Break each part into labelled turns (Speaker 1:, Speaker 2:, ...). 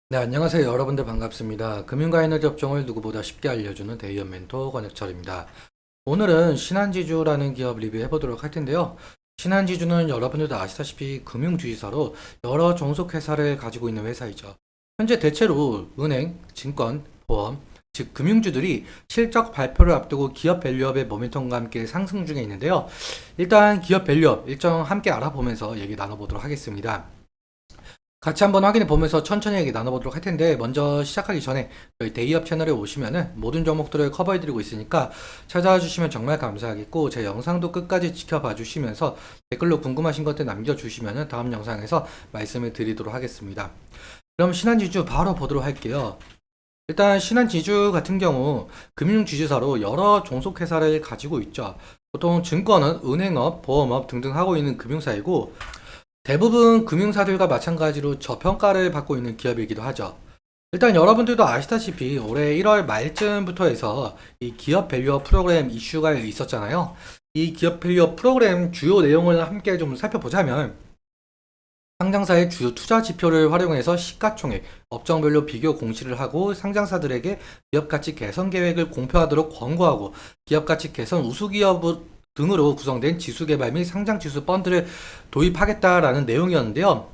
Speaker 1: 네, 안녕하세요. 여러분들 반갑습니다. 금융과 에너지 업종을 누구보다 쉽게 알려주는 대의원 멘토 권혁철입니다. 오늘은 신한지주라는 기업 리뷰해 보도록 할 텐데요. 신한지주는 여러분들도 아시다시피 금융주의사로 여러 종속회사를 가지고 있는 회사이죠. 현재 대체로 은행, 증권, 보험, 즉 금융주들이 실적 발표를 앞두고 기업 밸류업의 모멘텀과 함께 상승 중에 있는데요. 일단 기업 밸류업 일정 함께 알아보면서 얘기 나눠보도록 하겠습니다. 같이 한번 확인해 보면서 천천히 얘기 나눠보도록 할 텐데, 먼저 시작하기 전에 저희 데이업 채널에 오시면은 모든 종목들을 커버해 드리고 있으니까 찾아와 주시면 정말 감사하겠고, 제 영상도 끝까지 지켜봐 주시면서 댓글로 궁금하신 것들 남겨주시면은 다음 영상에서 말씀을 드리도록 하겠습니다. 그럼 신한지주 바로 보도록 할게요. 일단 신한지주 같은 경우 금융지주사로 여러 종속회사를 가지고 있죠. 보통 증권은 은행업, 보험업 등등 하고 있는 금융사이고, 대부분 금융사들과 마찬가지로 저평가를 받고 있는 기업이기도 하죠. 일단 여러분들도 아시다시피 올해 1월 말쯤부터 해서 이 기업 밸류업 프로그램 이슈가 있었잖아요. 이 기업 밸류업 프로그램 주요 내용을 함께 좀 살펴보자면, 상장사의 주요 투자 지표를 활용해서 시가총액, 업종별로 비교 공시를 하고 상장사들에게 기업 가치 개선 계획을 공표하도록 권고하고, 기업 가치 개선 우수기업 등으로 구성된 지수 개발 및 상장 지수 펀드를 도입하겠다라는 내용이었는데요.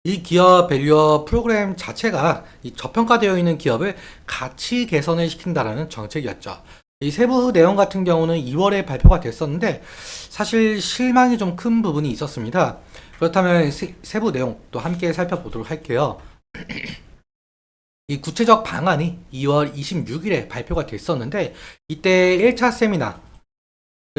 Speaker 1: 이 기업 밸류업 프로그램 자체가 이 저평가되어 있는 기업을 가치 개선을 시킨다라는 정책이었죠. 이 세부 내용 같은 경우는 2월에 발표가 됐었는데 사실 실망이 좀 큰 부분이 있었습니다. 그렇다면 세부 내용 또 함께 살펴보도록 할게요. 이 구체적 방안이 2월 26일에 발표가 됐었는데, 이때 1차 세미나를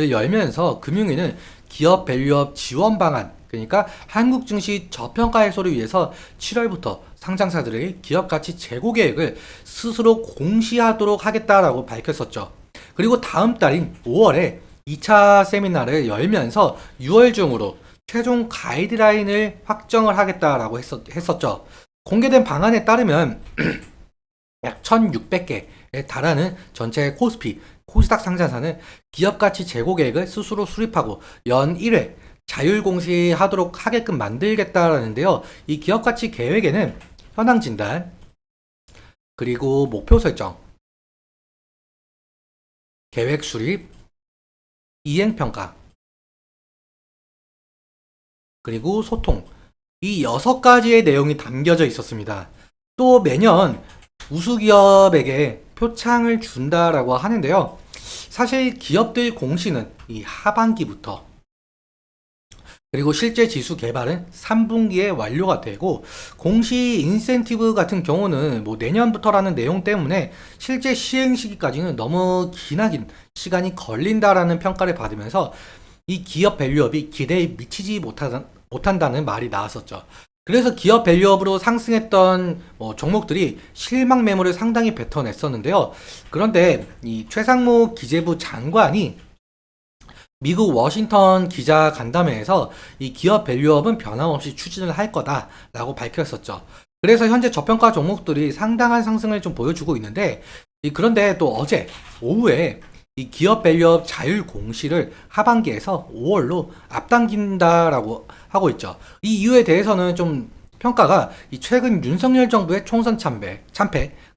Speaker 1: 열면서 금융위는 기업 밸류업 지원 방안, 그러니까 한국 증시 저평가 해소를 위해서 7월부터 상장사들에게 기업 가치 재고 계획을 스스로 공시하도록 하겠다라고 밝혔었죠. 그리고 다음 달인 5월에 2차 세미나를 열면서 6월 중으로 최종 가이드라인을 확정을 하겠다라고 했었죠. 공개된 방안에 따르면 약 1,600개에 달하는 전체 코스피, 코스닥 상장사는 기업 가치 재고 계획을 스스로 수립하고 연 1회 자율 공시하도록 하게끔 만들겠다라는데요. 이 기업 가치 계획에는 현황 진단, 그리고 목표 설정, 계획 수립, 이행 평가, 그리고 소통, 이 6가지의 내용이 담겨져 있었습니다. 또 매년 우수기업에게 표창을 준다라고 하는데요. 사실 기업들 공시는 이 하반기부터, 그리고 실제 지수 개발은 3분기에 완료가 되고, 공시 인센티브 같은 경우는 뭐 내년부터라는 내용 때문에 실제 시행 시기까지는 너무 기나긴 시간이 걸린다라는 평가를 받으면서 이 기업 밸류업이 기대에 미치지 못한다는 말이 나왔었죠. 그래서 기업 밸류업으로 상승했던 종목들이 실망 매물을 상당히 뱉어냈었는데요. 그런데 이 최상무 기재부 장관이 미국 워싱턴 기자 간담회에서 이 기업 밸류업은 변함없이 추진을 할 거다라고 밝혔었죠. 그래서 현재 저평가 종목들이 상당한 상승을 좀 보여주고 있는데, 그런데 또 어제 오후에 이 기업 밸류업 자율 공시를 하반기에서 5월로 앞당긴다라고 하고 있죠. 이 이유에 대해서는 좀 평가가 이 최근 윤석열 정부의 총선 참패,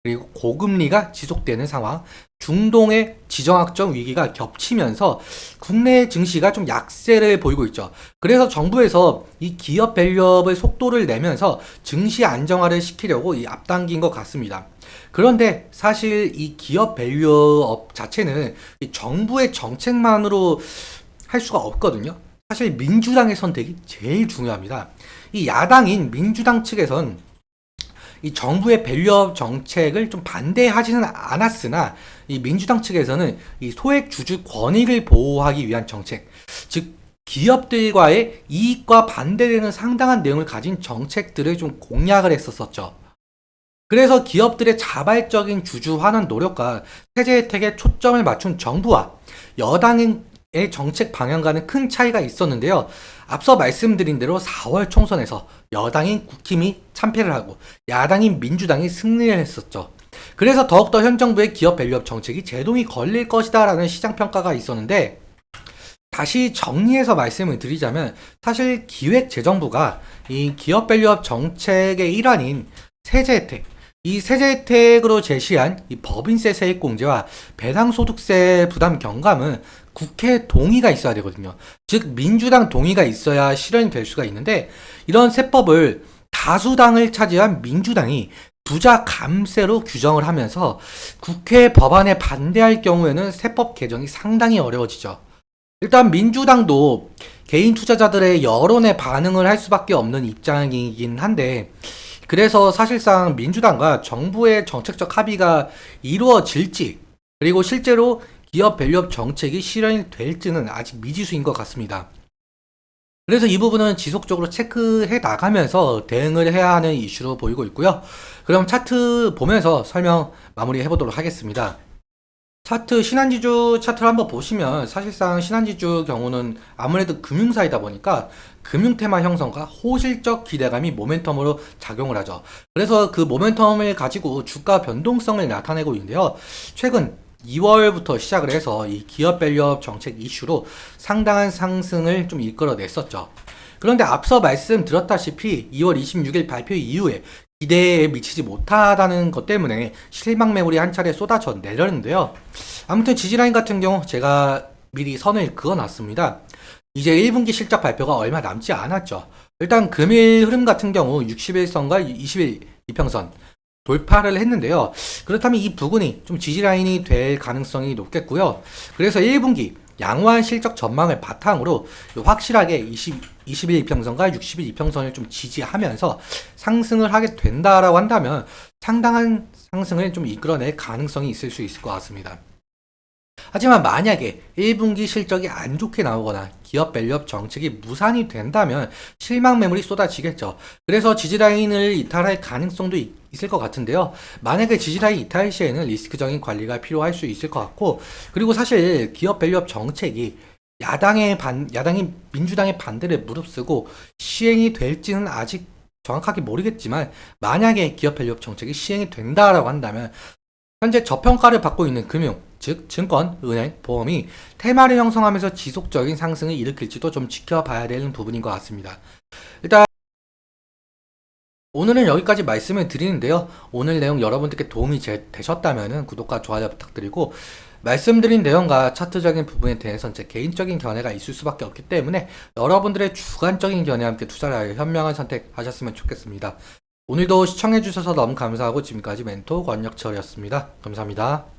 Speaker 1: 그리고 고금리가 지속되는 상황, 중동의 지정학적 위기가 겹치면서 국내 증시가 좀 약세를 보이고 있죠. 그래서 정부에서 이 기업 밸류업의 속도를 내면서 증시 안정화를 시키려고 이 앞당긴 것 같습니다. 그런데 사실 이 기업 밸류업 자체는 이 정부의 정책만으로 할 수가 없거든요. 사실 민주당의 선택이 제일 중요합니다. 이 야당인 민주당 측에선 이 정부의 밸류업 정책을 좀 반대하지는 않았으나, 이 민주당 측에서는 이 소액 주주 권익을 보호하기 위한 정책, 즉 기업들과의 이익과 반대되는 상당한 내용을 가진 정책들을 좀 공약을 했었었죠. 그래서 기업들의 자발적인 주주 환원 노력과 세제 혜택에 초점을 맞춘 정부와 여당의 정책 방향과는 큰 차이가 있었는데요. 앞서 말씀드린 대로 4월 총선에서 여당인 국힘이 참패를 하고 야당인 민주당이 승리를 했었죠. 그래서 더욱더 현 정부의 기업 밸류업 정책이 제동이 걸릴 것이다 라는 시장 평가가 있었는데, 다시 정리해서 말씀을 드리자면 사실 기획재정부가 이 기업 밸류업 정책의 일환인 세제 혜택. 이 세제 혜택으로 제시한 이 법인세 세액공제와 배당소득세 부담 경감은 국회 동의가 있어야 되거든요. 즉 민주당 동의가 있어야 실현이 될 수가 있는데 이런 세법을 다수당을 차지한 민주당이 부자 감세로 규정을 하면서 국회 법안에 반대할 경우에는 세법 개정이 상당히 어려워지죠. 일단 민주당도 개인 투자자들의 여론에 반응을 할 수밖에 없는 입장이긴 한데 그래서 사실상 민주당과 정부의 정책적 합의가 이루어질지 그리고 실제로 기업 밸류업 정책이 실현이 될지는 아직 미지수인 것 같습니다. 그래서 이 부분은 지속적으로 체크해 나가면서 대응을 해야 하는 이슈로 보이고 있고요. 그럼 차트 보면서 설명 마무리해 보도록 하겠습니다. 차트 신한지주 차트를 한번 보시면 사실상 신한지주 경우는 아무래도 금융사이다 보니까 금융 테마 형성과 호실적 기대감이 모멘텀으로 작용을 하죠. 그래서 그 모멘텀을 가지고 주가 변동성을 나타내고 있는데요. 최근 2월부터 시작을 해서 이 기업 밸류업 정책 이슈로 상당한 상승을 좀 이끌어냈었죠. 그런데 앞서 말씀드렸다시피 2월 26일 발표 이후에 기대에 미치지 못하다는 것 때문에 실망 매물이 한 차례 쏟아져 내렸는데요. 아무튼 지지라인 같은 경우 제가 미리 선을 그어놨습니다. 이제 1분기 실적 발표가 얼마 남지 않았죠. 일단 금일 흐름 같은 경우 60일선과 20일 이평선 돌파를 했는데요. 그렇다면 이 부분이 좀 지지라인이 될 가능성이 높겠고요. 그래서 1분기 양호한 실적 전망을 바탕으로 확실하게 20일 이평선과 60일 이평선을 좀 지지하면서 상승을 하게 된다라고 한다면 상당한 상승을 좀 이끌어낼 가능성이 있을 수 있을 것 같습니다. 하지만 만약에 1분기 실적이 안 좋게 나오거나 기업 밸류업 정책이 무산이 된다면 실망 매물이 쏟아지겠죠. 그래서 지지라인을 이탈할 가능성도 있을 것 같은데요. 만약에 지지라인 이탈 시에는 리스크적인 관리가 필요할 수 있을 것 같고 그리고 사실 기업 밸류업 정책이 야당이 민주당의 반대를 무릅쓰고 시행이 될지는 아직 정확하게 모르겠지만 만약에 기업 밸류업 정책이 시행이 된다라고 한다면 현재 저평가를 받고 있는 금융, 즉 증권, 은행, 보험이 테마를 형성하면서 지속적인 상승을 일으킬지도 좀 지켜봐야 되는 부분인 것 같습니다. 일단 오늘은 여기까지 말씀을 드리는데요. 오늘 내용 여러분들께 도움이 되셨다면 구독과 좋아요 부탁드리고 말씀드린 내용과 차트적인 부분에 대해서는 제 개인적인 견해가 있을 수밖에 없기 때문에 여러분들의 주관적인 견해와 함께 투자를 하여 현명한 선택하셨으면 좋겠습니다. 오늘도 시청해주셔서 너무 감사하고 지금까지 멘토 권혁철이었습니다. 감사합니다.